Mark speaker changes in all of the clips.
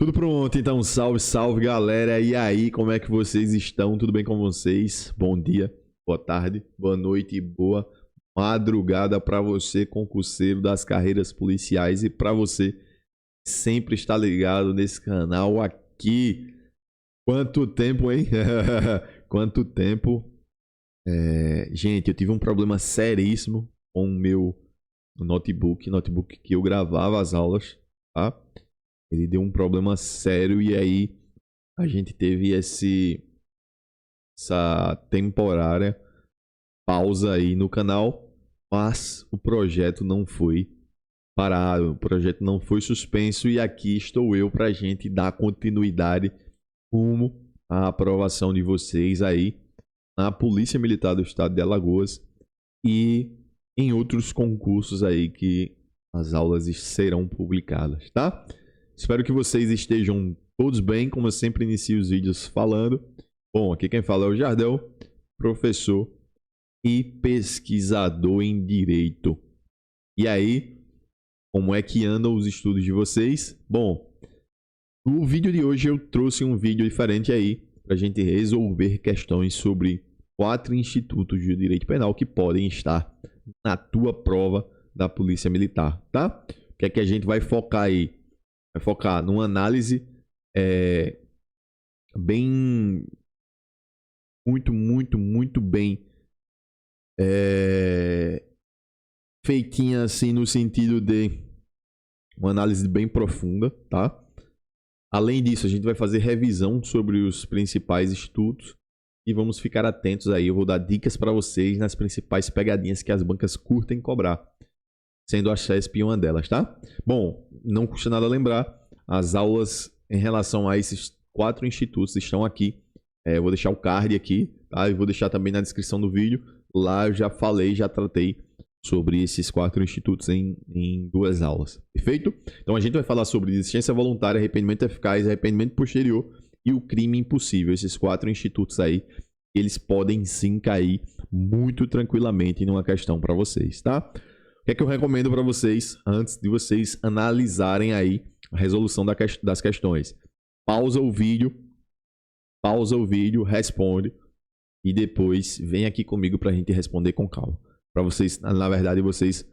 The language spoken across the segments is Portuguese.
Speaker 1: Tudo pronto, então salve, salve galera, e aí, como é que vocês estão? Tudo bem com vocês? Bom dia, boa tarde, boa noite e boa madrugada para você, concurseiro das carreiras policiais, e para você que sempre está ligado nesse canal aqui. Quanto tempo, hein? Quanto tempo? Gente, eu tive um problema seríssimo com o meu notebook que eu gravava as aulas, tá? Ele deu um problema sério e aí a gente teve essa temporária pausa aí no canal, mas o projeto não foi parado, o projeto não foi suspenso e aqui estou eu para a gente dar continuidade rumo à aprovação de vocês aí na Polícia Militar do Estado de Alagoas e em outros concursos aí que as aulas serão publicadas, tá? Espero que vocês estejam todos bem, como eu sempre inicio os vídeos falando. Bom, aqui quem fala é o Jardel, professor e pesquisador em Direito. E aí, como é que andam os estudos de vocês? Bom, no vídeo de hoje eu trouxe um vídeo diferente aí para a gente resolver questões sobre 4 institutos de direito penal que podem estar na tua prova da Polícia Militar, tá? O que é que a gente vai focar aí? Vai focar numa análise bem... muito bem feitinha assim no sentido de uma análise bem profunda, tá? Além disso, a gente vai fazer revisão sobre os principais institutos e vamos ficar atentos aí. Eu vou dar dicas para vocês nas principais pegadinhas que as bancas curtem cobrar, sendo a CESP uma delas, tá? Bom, não custa nada lembrar, as aulas em relação a esses 4 institutos estão aqui. Eu vou deixar o card aqui, tá? E vou deixar também na descrição do vídeo. Lá eu já falei, já tratei sobre esses 4 institutos em 2 aulas. Perfeito? Então a gente vai falar sobre desistência voluntária, arrependimento eficaz, arrependimento posterior e o crime impossível. Esses 4 institutos aí, eles podem sim cair muito tranquilamente numa questão para vocês, tá? O que é que eu recomendo para vocês antes de vocês analisarem aí a resolução das questões? Pausa o vídeo, responde e depois vem aqui comigo para a gente responder com calma. Para vocês, na verdade, vocês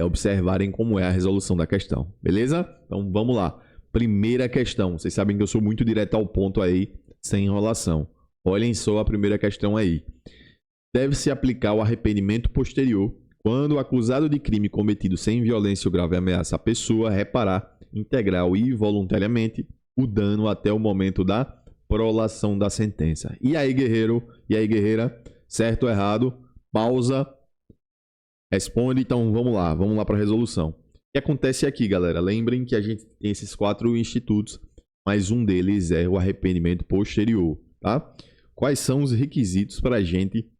Speaker 1: observarem como é a resolução da questão, beleza? Então vamos lá. Primeira questão. Vocês sabem que eu sou muito direto ao ponto aí, sem enrolação. Olhem só a primeira questão aí. Deve-se aplicar o arrependimento posterior quando o acusado de crime cometido sem violência ou grave ameaça à pessoa reparar integral e voluntariamente o dano até o momento da prolação da sentença. E aí, guerreiro? E aí, guerreira? Certo ou errado? Pausa. Responde. Então, vamos lá para a resolução. O que acontece aqui, galera? Lembrem que a gente tem esses 4 institutos, mas um deles é o arrependimento posterior, tá? Quais são os requisitos para a gente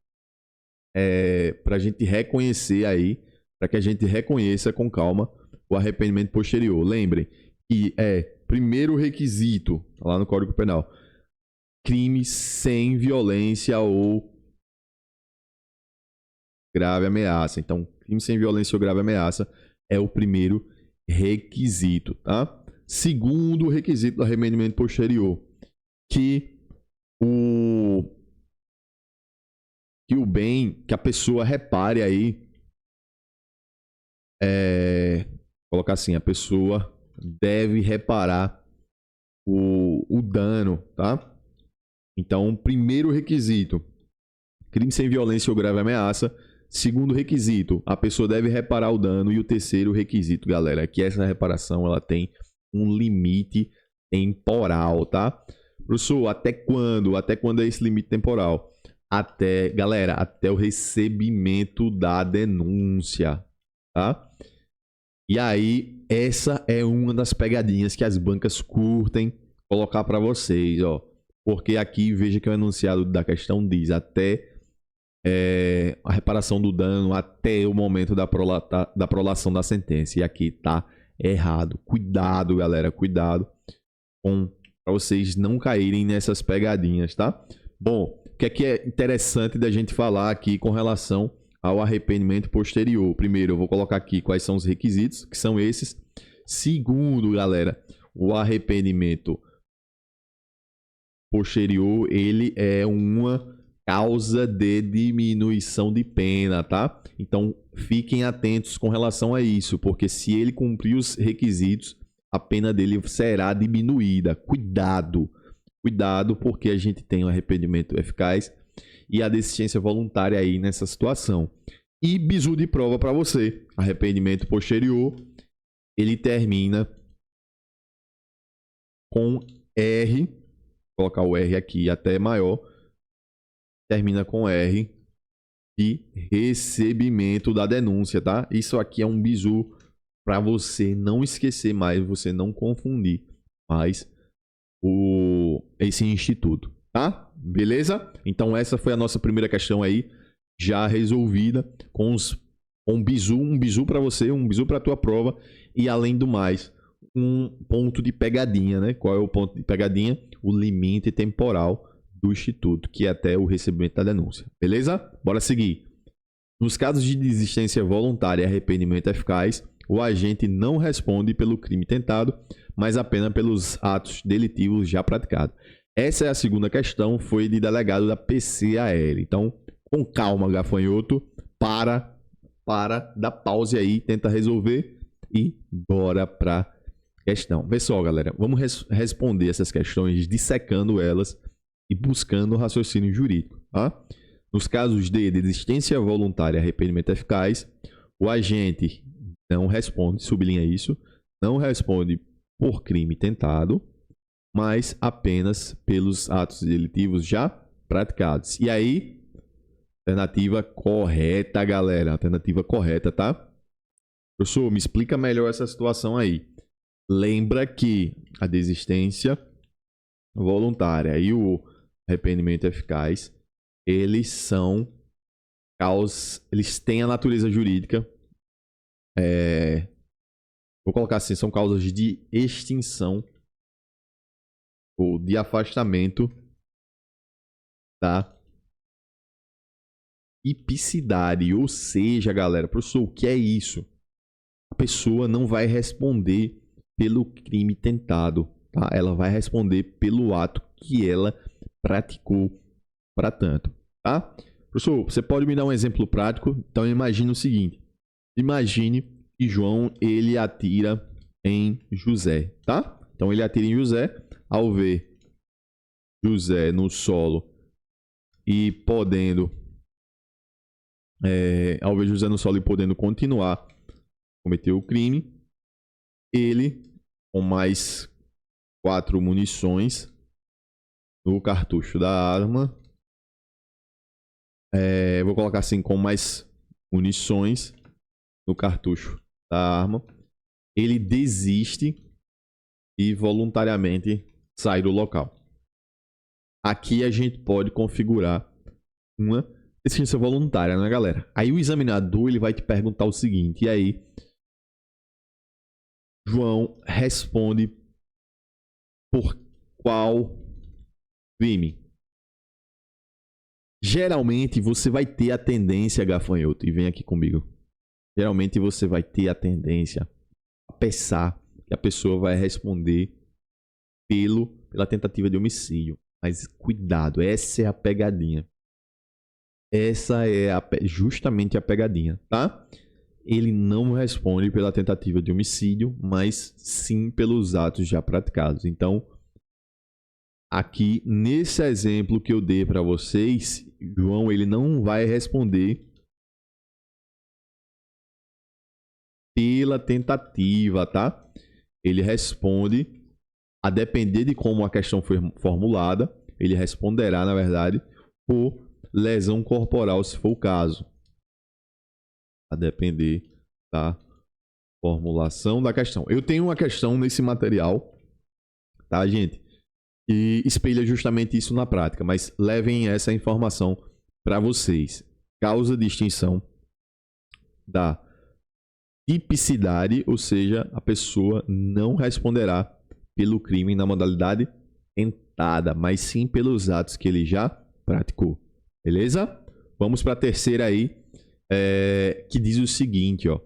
Speaker 1: reconhecer aí, para que a gente reconheça com calma o arrependimento posterior? Lembrem que primeiro requisito, lá no Código Penal, crime sem violência ou grave ameaça. Então, crime sem violência ou grave ameaça é o primeiro requisito, tá? Segundo requisito do arrependimento posterior, que o bem, que a pessoa repare aí, colocar assim, a pessoa deve reparar o dano, tá? Então, primeiro requisito, crime sem violência ou grave ameaça. Segundo requisito, a pessoa deve reparar o dano. E o terceiro requisito, galera, é que essa reparação ela tem um limite temporal, tá? Professor, até quando? Até quando é esse limite temporal? Até o recebimento da denúncia, tá? E aí, essa é uma das pegadinhas que as bancas curtem colocar para vocês, ó. Porque aqui, veja que o enunciado da questão diz até a reparação do dano até o momento da prolação da sentença. E aqui tá errado. Cuidado, galera, cuidado para vocês não caírem nessas pegadinhas, tá? Bom, o que é interessante da gente falar aqui com relação ao arrependimento posterior? Primeiro, eu vou colocar aqui quais são os requisitos, que são esses. Segundo, galera, o arrependimento posterior, ele é uma causa de diminuição de pena, tá? Então, fiquem atentos com relação a isso, porque se ele cumprir os requisitos, a pena dele será diminuída. Cuidado! Cuidado, porque a gente tem o arrependimento eficaz e a desistência voluntária aí nessa situação. E bizu de prova para você. Arrependimento posterior, ele termina com R. Vou colocar o R aqui até maior. Termina com R de recebimento da denúncia, tá? Isso aqui é um bizu para você não esquecer mais, você não confundir mais esse instituto, tá? Beleza? Então essa foi a nossa primeira questão aí, já resolvida com um bizu para você, um bizu para tua prova e além do mais, um ponto de pegadinha, né? Qual é o ponto de pegadinha? O limite temporal do instituto, que é até o recebimento da denúncia. Beleza? Bora seguir. Nos casos de desistência voluntária e arrependimento eficaz, o agente não responde pelo crime tentado, mas apenas pelos atos delitivos já praticados. Essa é a segunda questão, foi de delegado da PCAL. Então, com calma, gafanhoto, dá pause aí, tenta resolver e bora pra questão. Vê só, galera, vamos responder essas questões dissecando elas e buscando o raciocínio jurídico, tá? Nos casos de desistência voluntária e arrependimento eficaz, o agente não responde, sublinha isso, não responde por crime tentado, mas apenas pelos atos delitivos já praticados. E aí, alternativa correta, galera, alternativa correta, tá? Professor, me explica melhor essa situação aí. Lembra que a desistência voluntária e o arrependimento eficaz, eles têm a natureza jurídica, vou colocar assim, são causas de extinção ou de afastamento da tipicidade, ou seja, galera, professor, o que é isso? A pessoa não vai responder pelo crime tentado, tá? Ela vai responder pelo ato que ela praticou para tanto, tá? Professor, você pode me dar um exemplo prático? Então imagine o seguinte, imagine que João, ele atira em José, tá? Então ele atira em José, ao ver José no solo e podendo continuar a cometer o crime, ele, com mais 4 munições no cartucho da arma, vou colocar assim, com mais munições no cartucho da arma, ele desiste e voluntariamente sai do local. Aqui a gente pode configurar uma desistência voluntária, né, galera? Aí o examinador ele vai te perguntar o seguinte, e aí João responde por qual crime? Geralmente você vai ter a tendência, gafanhoto, e vem aqui comigo. Geralmente você vai ter a tendência a pensar que a pessoa vai responder pela tentativa de homicídio. Mas cuidado, essa é a pegadinha. Essa é justamente a pegadinha, tá? Ele não responde pela tentativa de homicídio, mas sim pelos atos já praticados. Então, aqui nesse exemplo que eu dei para vocês, João, ele não vai responder pela tentativa, tá? Ele responde, a depender de como a questão foi formulada, ele responderá, na verdade, por lesão corporal, se for o caso. A depender da formulação da questão. Eu tenho uma questão nesse material, tá, gente? E espelha justamente isso na prática, mas levem essa informação para vocês. Causa de extinção da tipicidade, ou seja, a pessoa não responderá pelo crime na modalidade tentada, mas sim pelos atos que ele já praticou. Beleza? Vamos para a terceira aí, que diz o seguinte, ó.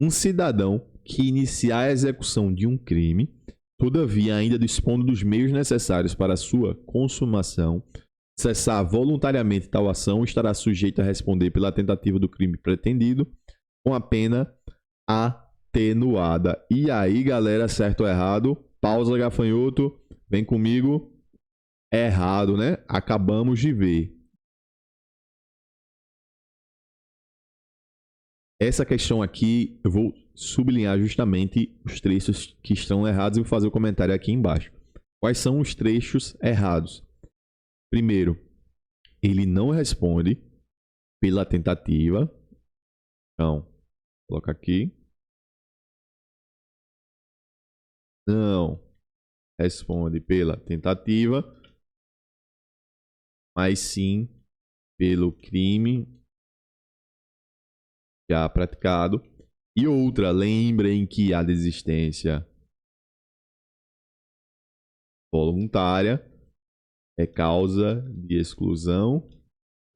Speaker 1: Um cidadão que iniciar a execução de um crime todavia, ainda dispondo dos meios necessários para sua consumação, cessar voluntariamente tal ação, estará sujeito a responder pela tentativa do crime pretendido, com a pena atenuada. E aí, galera, certo ou errado? Pausa, gafanhoto. Vem comigo. Errado, né? Acabamos de ver. Essa questão aqui, eu vou sublinhar justamente os trechos que estão errados e vou fazer o comentário aqui embaixo. Quais são os trechos errados? Primeiro, ele não responde pela tentativa. Então, coloca aqui. Não responde pela tentativa, mas sim pelo crime já praticado. E outra, lembrem que a desistência voluntária é causa de exclusão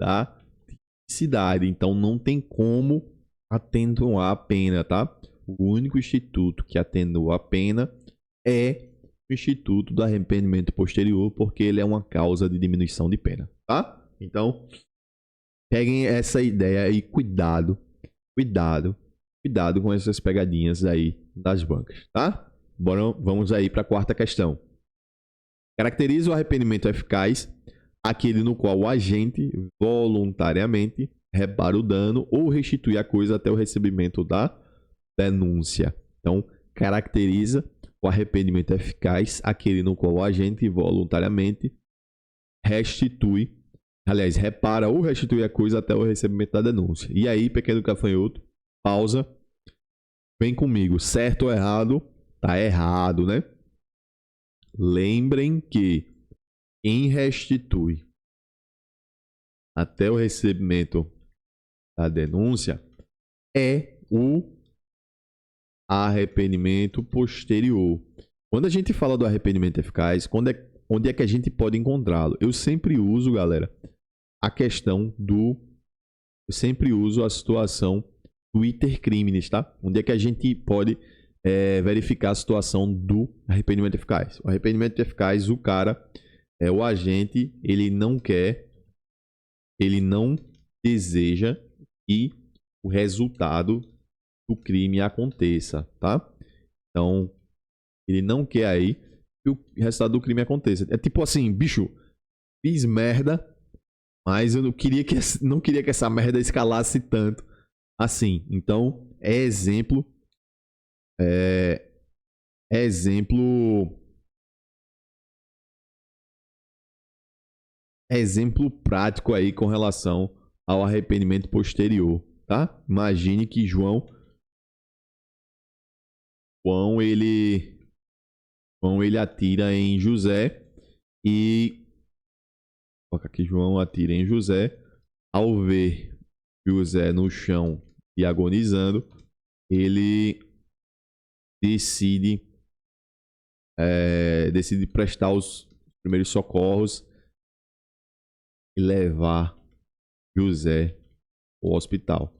Speaker 1: da tipicidade. Então não tem como atenuar a pena, tá? O único instituto que atenua a pena é o Instituto do Arrependimento Posterior, porque ele é uma causa de diminuição de pena, tá? Então, peguem essa ideia e cuidado com essas pegadinhas aí das bancas, tá? Bora, vamos aí para a quarta questão. Caracteriza o arrependimento eficaz aquele no qual o agente voluntariamente repara o dano ou restitui a coisa até o recebimento da denúncia. Então, caracteriza o arrependimento eficaz aquele no qual o agente voluntariamente restitui, aliás, repara ou restitui a coisa até o recebimento da denúncia. E aí, pequeno gafanhoto, pausa, vem comigo, certo ou errado? Tá errado, né? Lembrem que quem restitui até o recebimento da denúncia é o arrependimento posterior. Quando a gente fala do arrependimento eficaz, onde é que a gente pode encontrá-lo? Eu sempre uso, galera, a questão do... Eu sempre uso a situação do iter criminis, tá? Onde é que a gente pode verificar a situação do arrependimento eficaz? O arrependimento eficaz, o cara, o agente, ele não quer, ele não deseja que o resultado do crime aconteça, tá? Então, ele não quer aí que o resultado do crime aconteça. É tipo assim, bicho, fiz merda, mas eu não queria que essa merda escalasse tanto assim. Então, exemplo prático aí com relação ao arrependimento posterior, tá? Imagine que João ele atira em José e coloca aqui, João atira em José. Ao ver José no chão e agonizando, ele decide prestar os primeiros socorros e levar José ao hospital.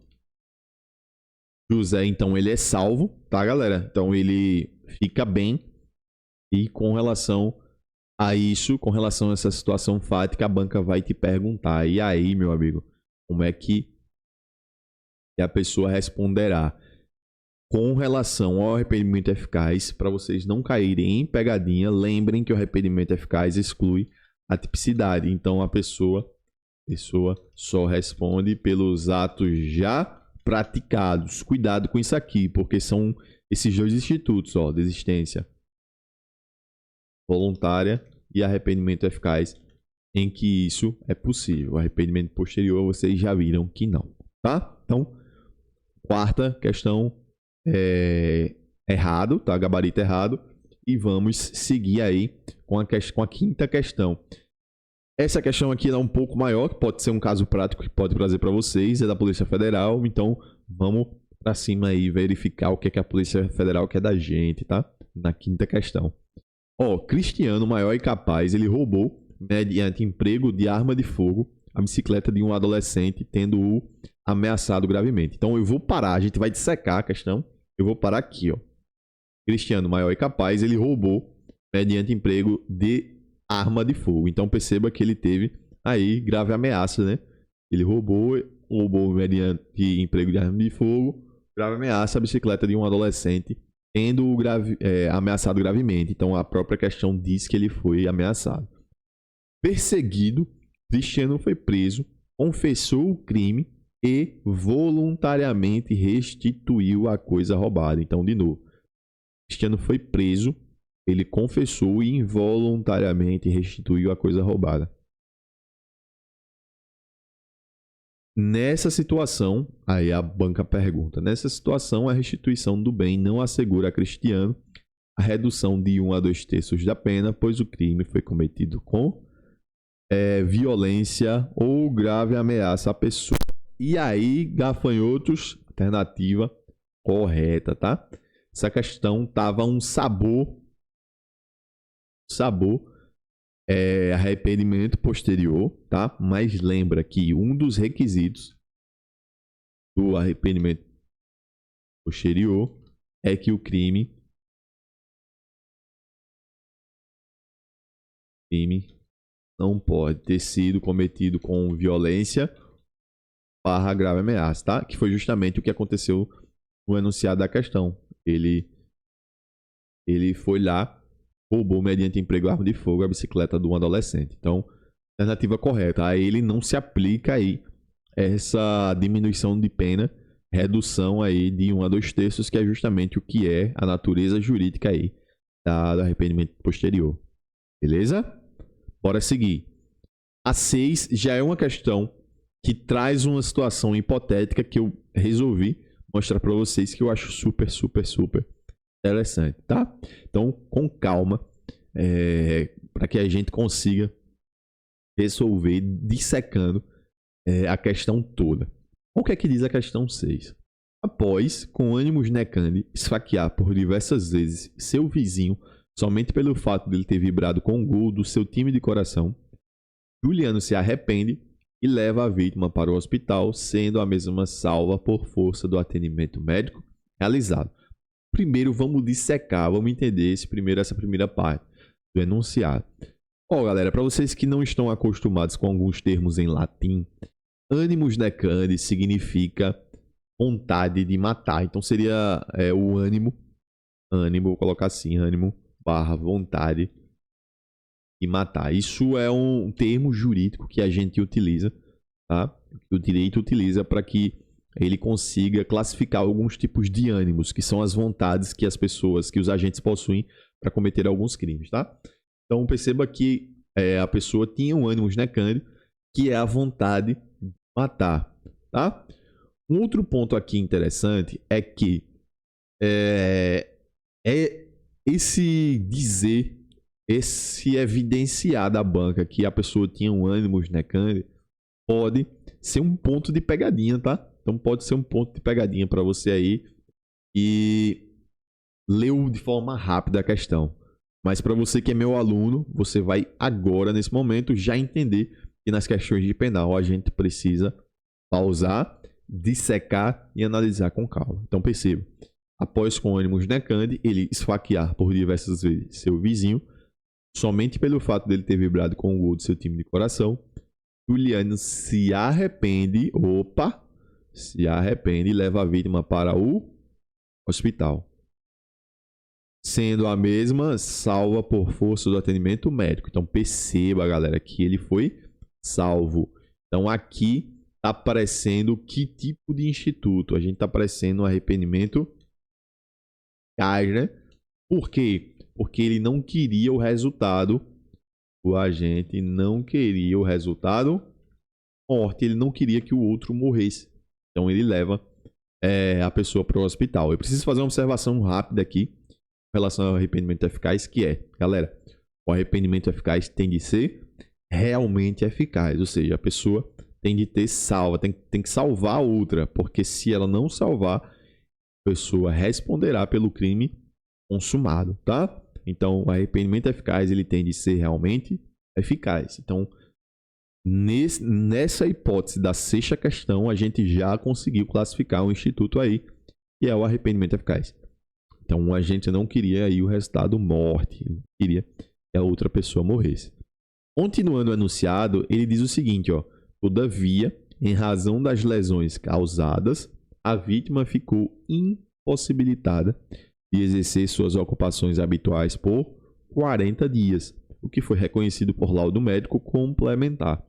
Speaker 1: José, então, ele é salvo, tá, galera? Então, ele fica bem. E com relação a isso, com relação a essa situação fática, a banca vai te perguntar: e aí, meu amigo, como é que a pessoa responderá? Com relação ao arrependimento eficaz, para vocês não caírem em pegadinha, lembrem que o arrependimento eficaz exclui a tipicidade. Então, a pessoa só responde pelos atos já praticados. Cuidado com isso aqui, porque são esses dois institutos, ó, desistência voluntária e arrependimento eficaz, em que isso é possível. O arrependimento posterior, vocês já viram que não, tá? Então, quarta questão errado, tá? Gabarito errado. E vamos seguir aí com a quinta questão. Essa questão aqui é um pouco maior, que pode ser um caso prático que pode trazer para vocês, é da Polícia Federal. Então, vamos para cima aí verificar o que é que a Polícia Federal quer da gente, tá? Na quinta questão. Ó, Cristiano, maior e capaz, ele roubou, mediante emprego de arma de fogo, a bicicleta de um adolescente, tendo-o ameaçado gravemente. Então, eu vou parar, a gente vai dissecar a questão. Eu vou parar aqui, ó. Cristiano, maior e capaz, ele roubou, mediante emprego de arma de fogo. Então perceba que ele teve aí grave ameaça, né? Ele roubou mediante emprego de arma de fogo, grave ameaça a bicicleta de um adolescente, tendo ameaçado gravemente. Então a própria questão diz que ele foi ameaçado. Perseguido, Cristiano foi preso, confessou o crime e voluntariamente restituiu a coisa roubada. Então, de novo, Cristiano foi preso, ele confessou e involuntariamente restituiu a coisa roubada. Nessa situação, aí a banca pergunta, nessa situação a restituição do bem não assegura a Cristiano a redução de 1 a 2 terços da pena, pois o crime foi cometido com violência ou grave ameaça à pessoa. E aí, gafanhotos, alternativa correta, tá? Essa questão tava um sabor, arrependimento posterior, tá? Mas lembra que um dos requisitos do arrependimento posterior é que o crime não pode ter sido cometido com violência / grave ameaça, tá? Que foi justamente o que aconteceu no enunciado da questão. Ele foi lá, roubou mediante emprego arma de fogo a bicicleta de um adolescente. Então, alternativa correta. A ele não se aplica aí essa diminuição de pena, redução aí de 1 a 2 terços, que é justamente o que é a natureza jurídica aí do arrependimento posterior. Beleza? Bora seguir. A 6 já é uma questão que traz uma situação hipotética que eu resolvi mostrar para vocês, que eu acho super interessante, tá? Então, com calma, para que a gente consiga resolver dissecando a questão toda. O que é que diz a questão 6? Após, com ânimos necande, esfaquear por diversas vezes seu vizinho, somente pelo fato de ele ter vibrado com o gol do seu time de coração, Juliano se arrepende e leva a vítima para o hospital, sendo a mesma salva por força do atendimento médico realizado. Primeiro vamos dissecar, vamos entender essa primeira parte do enunciado. Galera, para vocês que não estão acostumados com alguns termos em latim, animus necandi significa vontade de matar. Então seria o ânimo, vou colocar assim, ânimo / vontade de matar. Isso é um termo jurídico que a gente utiliza, tá? Que o direito utiliza para que ele consiga classificar alguns tipos de ânimos, que são as vontades que os agentes possuem para cometer alguns crimes, tá? Então perceba que a pessoa tinha um ânimos necandi, que é a vontade de matar, tá? Um outro ponto aqui interessante é que esse evidenciar da banca que a pessoa tinha um ânimos necandi pode ser um ponto de pegadinha, tá? Então pode ser um ponto de pegadinha para você aí e leu de forma rápida a questão. Mas para você que é meu aluno, você vai agora, nesse momento, já entender que nas questões de penal a gente precisa pausar, dissecar e analisar com calma. Então perceba, após com ânimos necandi, ele esfaquear por diversas vezes seu vizinho, somente pelo fato dele ter vibrado com o gol do seu time de coração, Juliano se arrepende e leva a vítima para o hospital, sendo a mesma salva por força do atendimento médico. Então perceba, galera, que ele foi salvo. Então aqui está aparecendo que tipo de instituto? A gente está aparecendo um arrependimento eficaz, né? Por quê? Porque ele não queria o resultado. O agente não queria o resultado morte. Ele não queria que o outro morresse. Então ele leva a pessoa para o hospital. Eu preciso fazer uma observação rápida aqui em relação ao arrependimento eficaz, que é, galera, o arrependimento eficaz tem de ser realmente eficaz. Ou seja, a pessoa tem de ter tem que salvar a outra. Porque se ela não salvar, a pessoa responderá pelo crime consumado, tá? Então, o arrependimento eficaz, ele tem de ser realmente eficaz. Então, nessa hipótese da 6ª questão, a gente já conseguiu classificar um instituto aí, que é o arrependimento eficaz. Então, o agente não queria aí o resultado morte, ele queria que a outra pessoa morresse. Continuando o enunciado, ele diz o seguinte, ó: todavia, em razão das lesões causadas, a vítima ficou impossibilitada de exercer suas ocupações habituais por 40 dias, o que foi reconhecido por laudo médico complementar.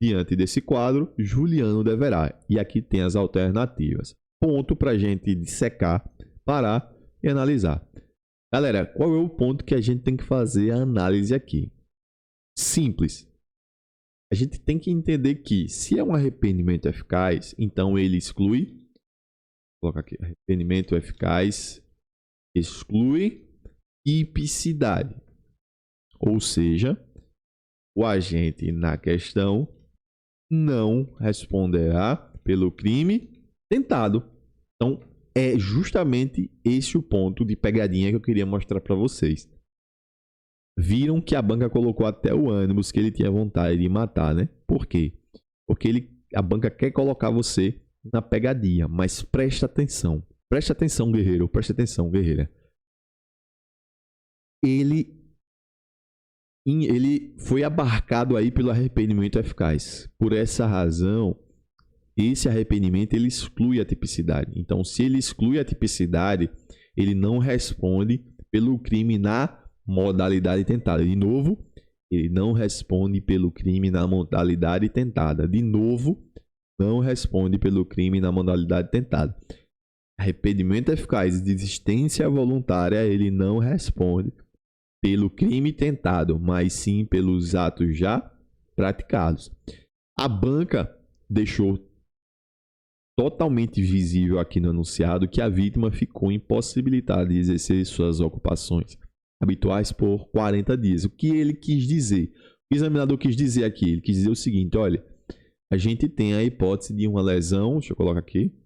Speaker 1: Diante desse quadro, Juliano deverá. E aqui tem as alternativas. Ponto para a gente dissecar, parar e analisar. Galera, qual é o ponto que a gente tem que fazer a análise aqui? Simples. A gente tem que entender que, se é um arrependimento eficaz, então ele exclui. Vou colocar aqui: arrependimento eficaz exclui tipicidade. Ou seja, o agente na questão não responderá pelo crime tentado. Então, é justamente esse o ponto de pegadinha que eu queria mostrar para vocês. Viram que a banca colocou até o ânimos que ele tinha vontade de matar, né? Por quê? Porque a banca quer colocar você na pegadinha, mas presta atenção. Presta atenção, guerreiro. Presta atenção, guerreira. Ele foi abarcado aí pelo arrependimento eficaz. Por essa razão, esse arrependimento ele exclui a tipicidade. Então, se ele exclui a tipicidade, ele não responde pelo crime na modalidade tentada. De novo, ele não responde pelo crime na modalidade tentada. De novo, não responde pelo crime na modalidade tentada. Arrependimento eficaz e desistência voluntária, ele não responde pelo crime tentado, mas sim pelos atos já praticados. A banca deixou totalmente visível aqui no enunciado que a vítima ficou impossibilitada de exercer suas ocupações habituais por 40 dias. O que ele quis dizer? O examinador quis dizer aqui, ele quis dizer o seguinte: olha, a gente tem a hipótese de uma lesão, deixa eu colocar aqui,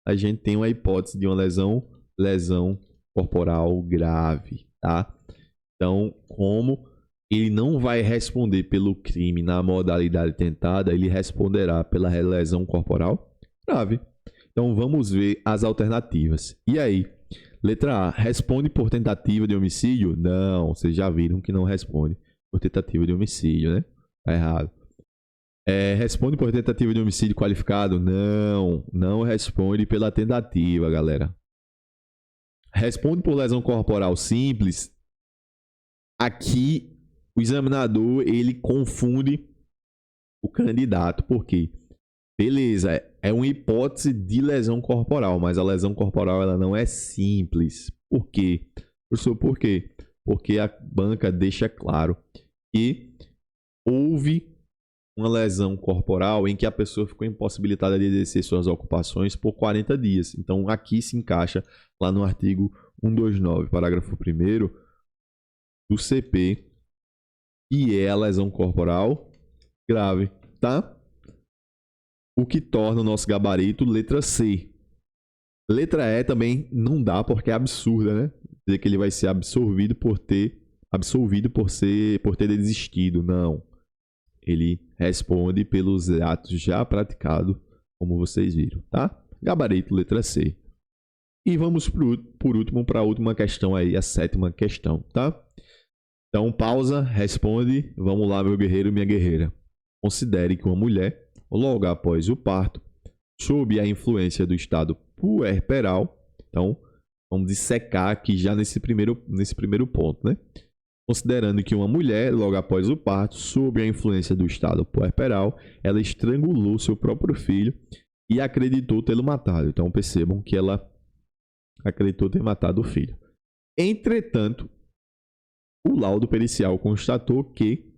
Speaker 1: a gente tem uma hipótese de uma lesão corporal grave, tá? Então, como ele não vai responder pelo crime na modalidade tentada, ele responderá pela lesão corporal grave. Então, vamos ver as alternativas. E aí? Letra A, responde por tentativa de homicídio? Não, vocês já viram que não responde por tentativa de homicídio, né? Tá errado. Responde por tentativa de homicídio qualificado? Não, não responde pela tentativa, galera. Responde por lesão corporal simples? Aqui, o examinador, ele confunde o candidato. Por quê? Beleza, é uma hipótese de lesão corporal, mas a lesão corporal ela não é simples. Por quê? Professor, por quê? Porque a banca deixa claro que houve uma lesão corporal em que a pessoa ficou impossibilitada de exercer suas ocupações por 40 dias. Então, aqui se encaixa lá no artigo 129, parágrafo 1º do CP, e é a lesão corporal grave, tá? O que torna o nosso gabarito letra C. Letra E também não dá porque é absurda, né? Dizer que ele vai ser absolvido por ter desistido. Não. Ele responde pelos atos já praticados, como vocês viram, tá? Gabarito letra C. E vamos por último para a última questão aí, a 7ª questão, tá? Então, pausa, responde. Vamos lá, meu guerreiro e minha guerreira. Considere que uma mulher, logo após o parto, sob a influência do estado puerperal, então, vamos dissecar aqui já nesse primeiro ponto, né? Considerando que uma mulher, logo após o parto, sob a influência do estado puerperal, ela estrangulou seu próprio filho e acreditou tê-lo matado. Então, percebam que ela acreditou ter matado o filho. Entretanto, o laudo pericial constatou que,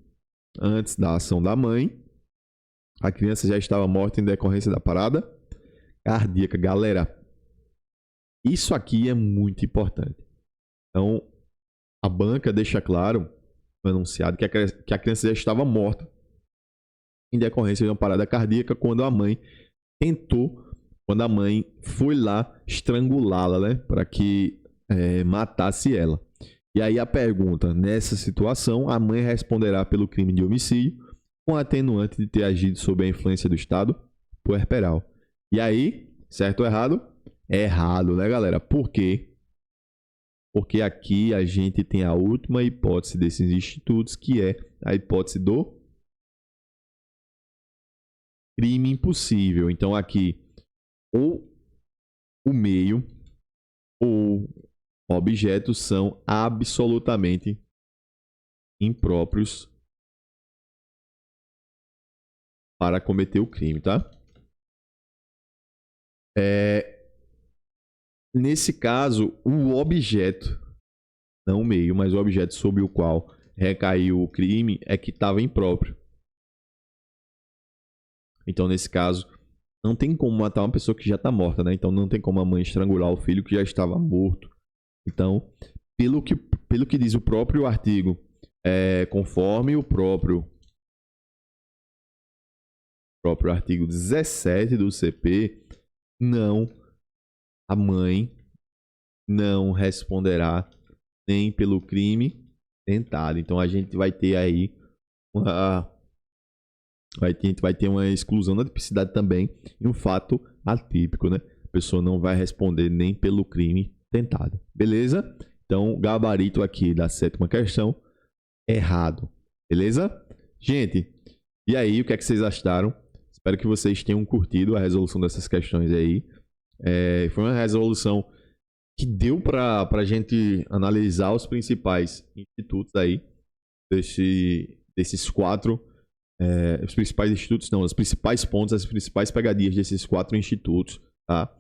Speaker 1: antes da ação da mãe, a criança já estava morta em decorrência da parada cardíaca. Galera, isso aqui é muito importante. Então, a banca deixa claro no enunciado que a criança já estava morta em decorrência de uma parada cardíaca quando a mãe foi lá estrangulá-la, né, para que matasse ela. E aí a pergunta: nessa situação, a mãe responderá pelo crime de homicídio com a atenuante de ter agido sob a influência do estado puerperal. E aí, certo ou errado? É errado, né, galera? Por quê? porque aqui a gente tem a última hipótese desses institutos, que é a hipótese do crime impossível. Então aqui, ou o meio ou o objeto são absolutamente impróprios para cometer o crime, tá? Nesse caso, o objeto, não o meio, mas o objeto sobre o qual recaiu o crime é que estava impróprio. Então, nesse caso, não tem como matar uma pessoa que já está morta, né? Então, não tem como a mãe estrangular o filho que já estava morto. Então, pelo que diz o próprio artigo, conforme o próprio artigo 17 do CP, a mãe não responderá nem pelo crime tentado. Então a gente vai ter aí vai ter uma exclusão da tipicidade também e um fato atípico, né? A pessoa não vai responder nem pelo crime tentado. Beleza? Então, gabarito aqui da 7ª questão, errado. Beleza? Gente, e aí, o que é que vocês acharam? Espero que vocês tenham curtido a resolução dessas questões aí. Foi uma resolução que deu para a gente analisar os principais institutos aí, desses 4, os principais institutos, não, os principais pontos, as principais pegadias desses 4 institutos, tá?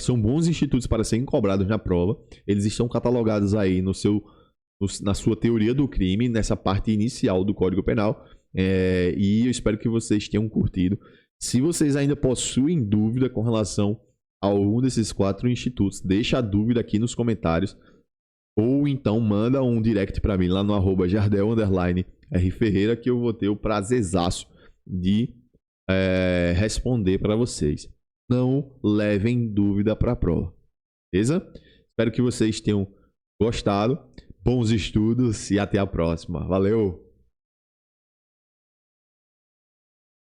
Speaker 1: São bons institutos para serem cobrados na prova, eles estão catalogados aí na sua teoria do crime, nessa parte inicial do Código Penal, e eu espero que vocês tenham curtido. Se vocês ainda possuem dúvida com relação a algum desses 4 institutos, deixa a dúvida aqui nos comentários, ou então manda um direct para mim lá no @jardel_rferreira, que eu vou ter o prazerzaço de responder para vocês. Não levem dúvida para a prova, beleza? Espero que vocês tenham gostado. Bons estudos e até a próxima. Valeu!